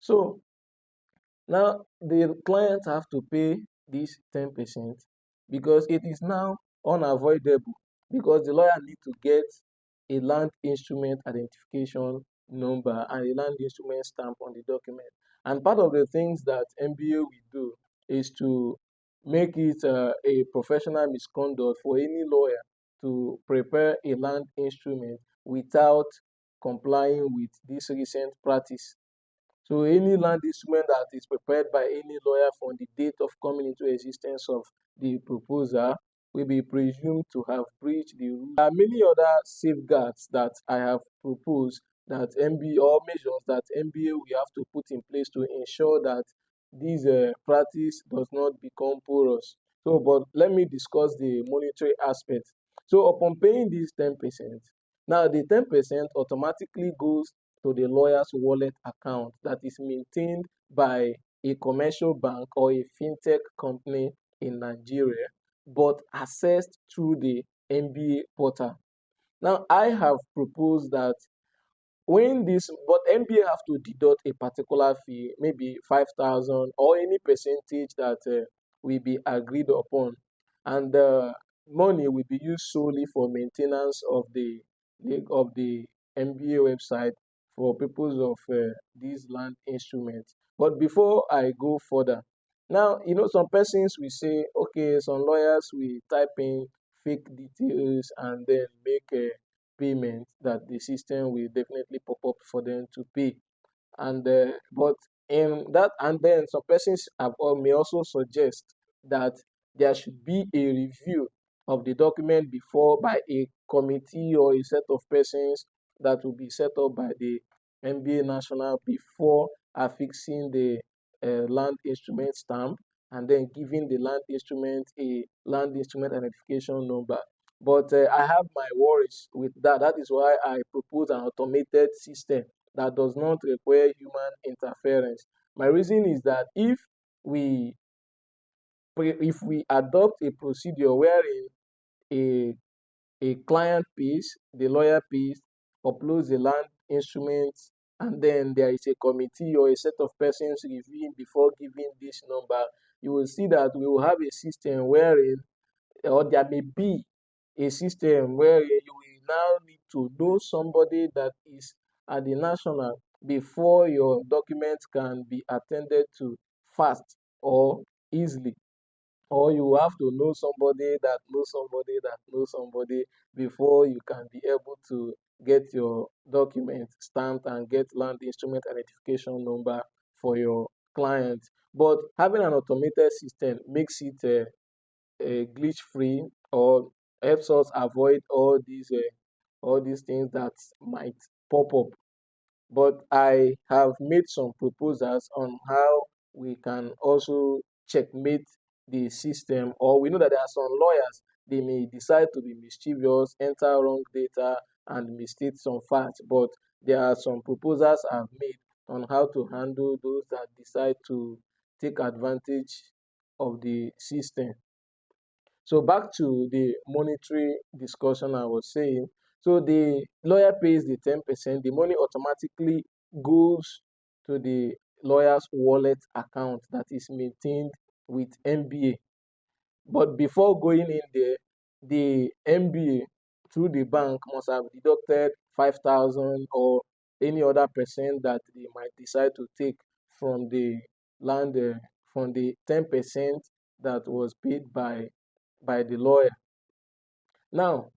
So now the client have to pay this 10% because it is now unavoidable, because the lawyer need to get a land instrument identification number and a land instrument stamp on the document. And part of the things that MBA will do is to make it a professional misconduct for any lawyer to prepare a land instrument without complying with this recent practice. So any land instrument that is prepared by any lawyer from the date of coming into existence of the proposal will be presumed to have breached the rule. There are many other safeguards that I have proposed that MBA, or measures that MBA will have to put in place to ensure that this practice does not become porous. So, but let me discuss the monetary aspect. So upon paying this 10%, now the 10% automatically goes to the lawyer's wallet account that is maintained by a commercial bank or a fintech company in Nigeria, but accessed through the MBA portal. Now, I have proposed that but MBA have to deduct a particular fee, maybe 5,000 or any percentage that will be agreed upon, and the money will be used solely for maintenance of the MBA website for purpose of these land instruments. But before I go further, now some persons will say, okay, some lawyers will type in fake details and then make a payment that the system will definitely pop up for them to pay. And but in that, and then some persons have or may also suggest that there should be a review of the document before by a committee or a set of persons that will be set up by the MBA National before affixing the land instrument stamp and then giving the land instrument a land instrument identification number. But I have my worries with that. That is why I propose an automated system that does not require human interference. My reason is that we if we adopt a procedure wherein a a client pays, the lawyer pays, uploads the land instruments, and then there is a committee or a set of persons reviewing before giving this number, you will see that we will have a system wherein, or there may be a system where you will now need to know somebody that is at the national before your documents can be attended to fast or easily, or you have to know somebody that knows somebody that knows somebody before you can be able to get your document stamped and get land instrument identification number for your client. But having an automated system makes it glitch free, or helps us avoid all these things that might pop up. But I have made some proposals on how we can also checkmate the system. Or we know that there are some lawyers, they may decide to be mischievous, enter wrong data, and misstate some facts. But there are some proposals I've made on how to handle those that decide to take advantage of the system. So back to the monetary discussion I was saying. So the lawyer pays the 10%, the money automatically goes to the lawyer's wallet account that is maintained with MBA. But before going in there, the MBA through the bank must have deducted 5,000 or any other percent that they might decide to take from the land, from the 10% that was paid by the lawyer. Now,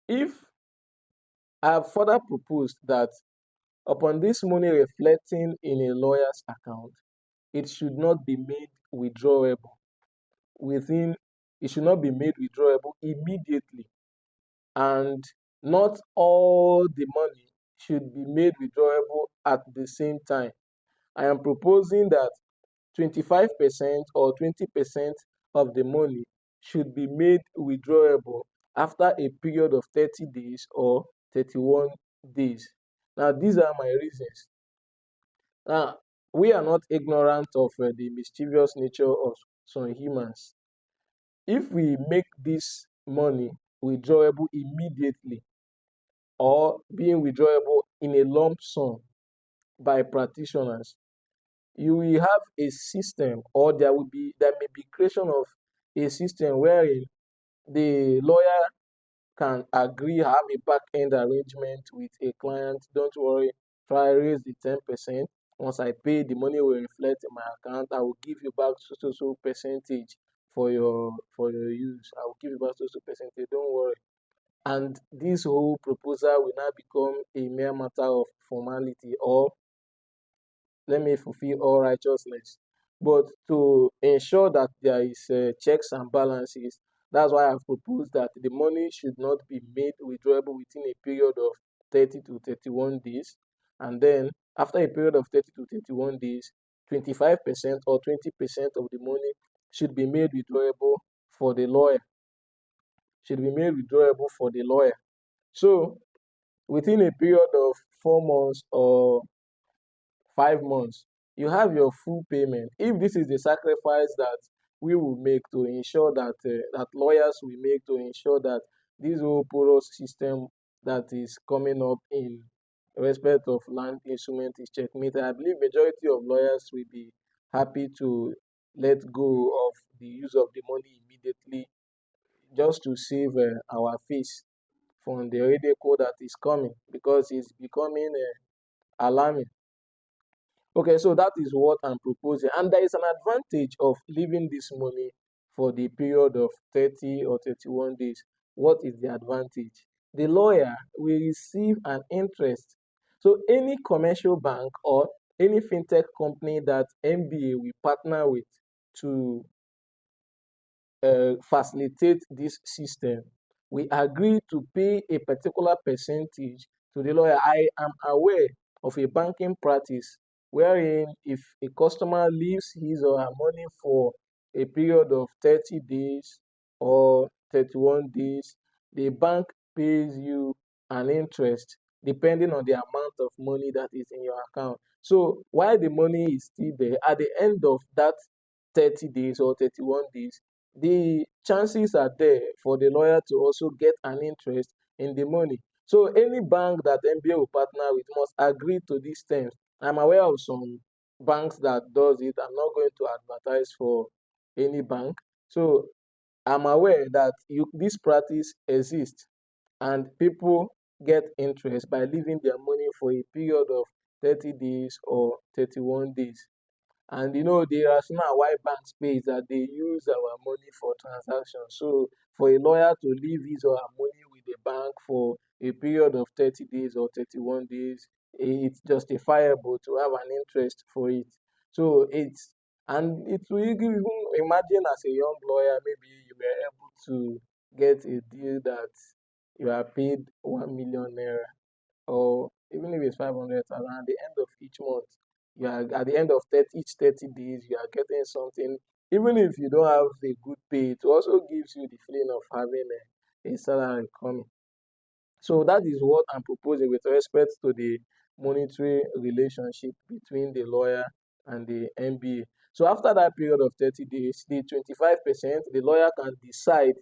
if I have further proposed that upon this money reflecting in a lawyer's account, it should not be made withdrawable within, it should not be made withdrawable immediately, and not all the money should be made withdrawable at the same time. I am proposing that 25% or 20% of the money should be made withdrawable after a period of 30 days or 31 days. Now, these are my reasons. Now, we are not ignorant of the mischievous nature of some humans. If we make this money withdrawable immediately or being withdrawable in a lump sum by practitioners, you will have a system, or there may be creation of a system wherein the lawyer can agree, have a back end arrangement with a client. Don't worry, try raise the 10%. Once I pay, the money will reflect in my account. I will give you back so percentage for your use. I will give you back so percentage. Don't worry. And this whole proposal will now become a mere matter of formality, or let me fulfill all righteousness. But to ensure that there is checks and balances, that's why I've proposed that the money should not be made withdrawable within a period of 30 to 31 days. And then after a period of 30 to 31 days, 25% or 20% of the money should be made withdrawable for the lawyer. Should be made withdrawable for the lawyer. So within a period of 4 months or 5 months, you have your full payment. If this is the sacrifice that we will make to ensure that that lawyers will make to ensure that this whole porous system that is coming up in respect of land instrument is checkmated, I believe majority of lawyers will be happy to let go of the use of the money immediately, just to save our face from the ridicule that is coming, because it's becoming alarming. Okay, so that is what I'm proposing. And there is an advantage of leaving this money for the period of 30 or 31 days. What is the advantage? The lawyer will receive an interest. So any commercial bank or any fintech company that MBA will partner with to facilitate this system, we agree to pay a particular percentage to the lawyer. I am aware of a banking practice wherein if a customer leaves his or her money for a period of 30 days or 31 days, the bank pays you an interest depending on the amount of money that is in your account. So while the money is still there, at the end of that 30 days or 31 days, the chances are there for the lawyer to also get an interest in the money. So any bank that MBA will partner with must agree to these terms. I'm aware of some banks that does it. I'm not going to advertise for any bank. So I'm aware that this practice exists, and people get interest by leaving their money for a period of 30 days or 31 days. And the rationale why banks pay is that they use our money for transactions. So for a lawyer to leave his or her money with the bank for a period of 30 days or 31 days, it's justifiable to have an interest for it. So and it will even imagine, as a young lawyer, maybe you were able to get a deal that you are paid 1 million naira, or even if it's 500,000, at the end of each month, you are at the end of each 30 days, you are getting something. Even if you don't have a good pay, it also gives you the feeling of having a salary coming. So that is what I'm proposing with respect to the monetary relationship between the lawyer and the MBA. So after that period of 30 days, the 25%, the lawyer can decide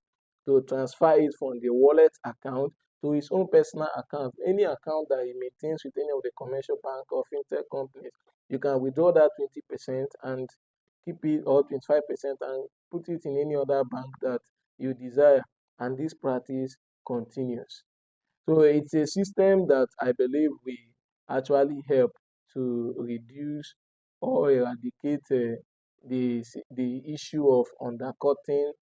to transfer it from the wallet account to his own personal account, any account that he maintains with any of the commercial bank or fintech companies. You can withdraw that 20% and keep it, or 25%, and put it in any other bank that you desire. And this practice continues. So it's a system that I believe will actually help to reduce or eradicate the issue of undercutting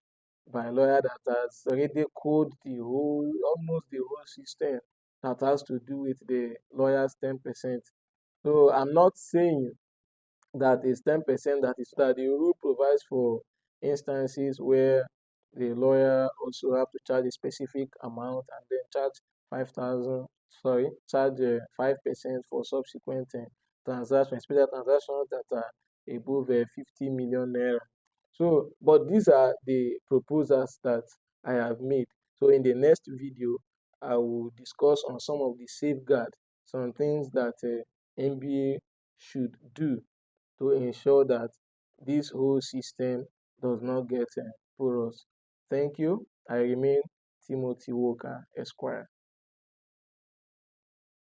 by lawyer that has already coded almost the whole system that has to do with the lawyer's 10%. So I'm not saying that is 10%, that is that the rule provides for instances where the lawyer also have to charge a specific amount and then charge 5,000, sorry, charge 5% for subsequent transactions, special transactions that are above 50 million naira. So, but these are the proposals that I have made. So in the next video, I will discuss on some of the safeguards, some things that MBA should do to ensure that this whole system does not get porous. Thank you. I remain Timothy Walker, Esquire.